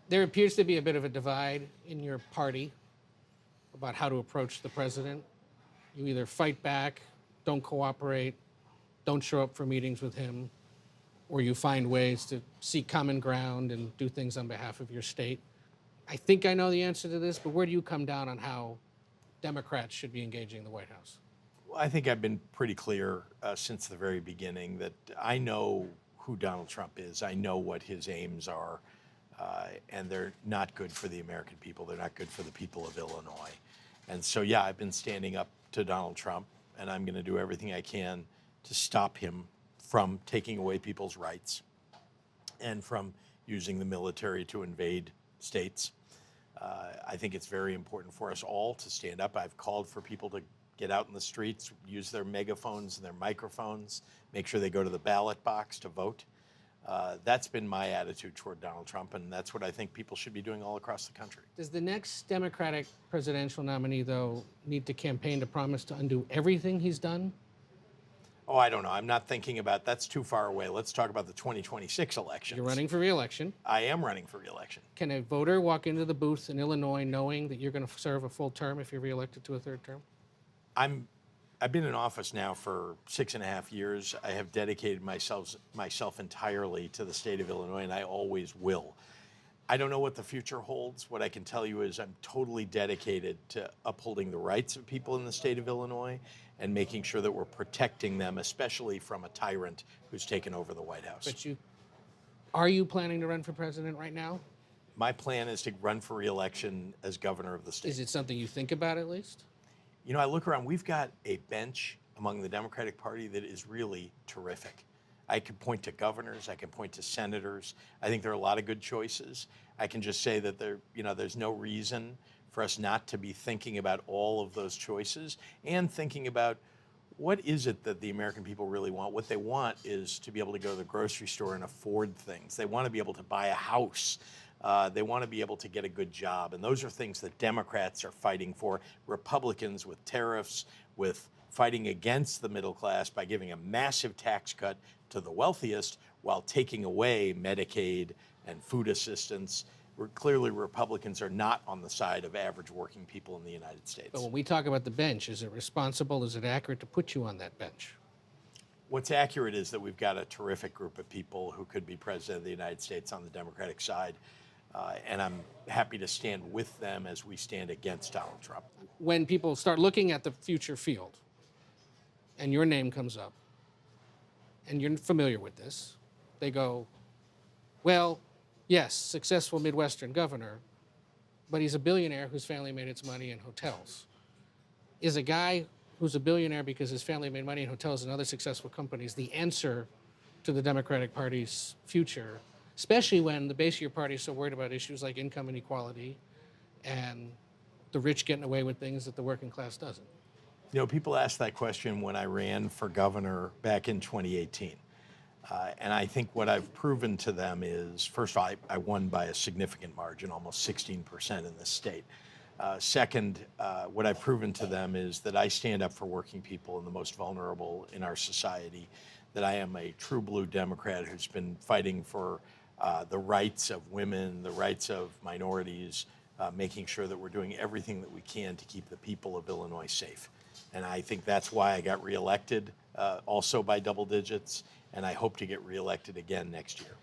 There appears to be a bit of a divide in your party about how to approach the president. You either fight back, don't cooperate, don't show up for meetings with him, or you find ways to seek common ground and do things on behalf of your state. I think I know the answer to this, but where do you come down on how Democrats should be engaging the White House? Well, I think I've been pretty clear since the very beginning that I know who Donald Trump is. I know what his aims are, and they're not good for the American people. They're not good for the people of Illinois. And so, yeah, I've been standing up to Donald Trump, and I'm going to do everything I can to stop him from taking away people's rights and from using the military to invade states. I think it's very important for us all to stand up. I've called for people to get out in the streets, use their megaphones and their microphones, make sure they go to the ballot box to vote. That's been my attitude toward Donald Trump, and that's what I think people should be doing all across the country. Does the next Democratic presidential nominee, though, need to campaign to promise to undo everything he's done? Oh, I don't know. I'm not thinking about that's too far away. Let's talk about the 2026 elections. You're running for re-election. I am running for re-election. Can a voter walk into the booth in Illinois knowing that you're going to serve a full term if you're re-elected to a third term? I've been in office now for 6.5 years. I have dedicated myself entirely to the state of Illinois, and I always will. I don't know what the future holds. What I can tell you is I'm totally dedicated to upholding the rights of people in the state of Illinois and making sure that we're protecting them, especially from a tyrant who's taken over the White House. But are you planning to run for president right now? My plan is to run for re-election as governor of the state. Is it something you think about at least? You know, I look around, we've got a bench among the Democratic Party that is really terrific. I can point to governors, I can point to senators. I think there are a lot of good choices. I can just say that there's no reason for us not to be thinking about all of those choices and thinking about what is it that the American people really want. What they want is to be able to go to the grocery store and afford things. They want to be able to buy a house. They want to be able to get a good job. And those are things that Democrats are fighting for. Republicans with tariffs, with fighting against the middle class by giving a massive tax cut to the wealthiest while taking away Medicaid and food assistance. Clearly, Republicans are not on the side of average working people in the United States. But when we talk about the bench, is it responsible, is it accurate to put you on that bench? What's accurate is that we've got a terrific group of people who could be president of the United States on the Democratic side. And I'm happy to stand with them as we stand against Donald Trump. When people start looking at the future field and your name comes up, and you're familiar with this, they go, well, yes, successful Midwestern governor, but he's a billionaire whose family made its money in hotels. Is a guy who's a billionaire because his family made money in hotels and other successful companies the answer to the Democratic Party's future, especially when the base of your party is so worried about issues like income inequality and the rich getting away with things that the working class doesn't? You know, people asked that question when I ran for governor back in 2018. And I think what I've proven to them is, first of all, I won by a significant margin, almost 16% in this state. Second, what I've proven to them is that I stand up for working people and the most vulnerable in our society, that I am a true blue Democrat who's been fighting for the rights of women, the rights of minorities, making sure that we're doing everything that we can to keep the people of Illinois safe. And I think that's why I got reelected also by double digits, and I hope to get reelected again next year.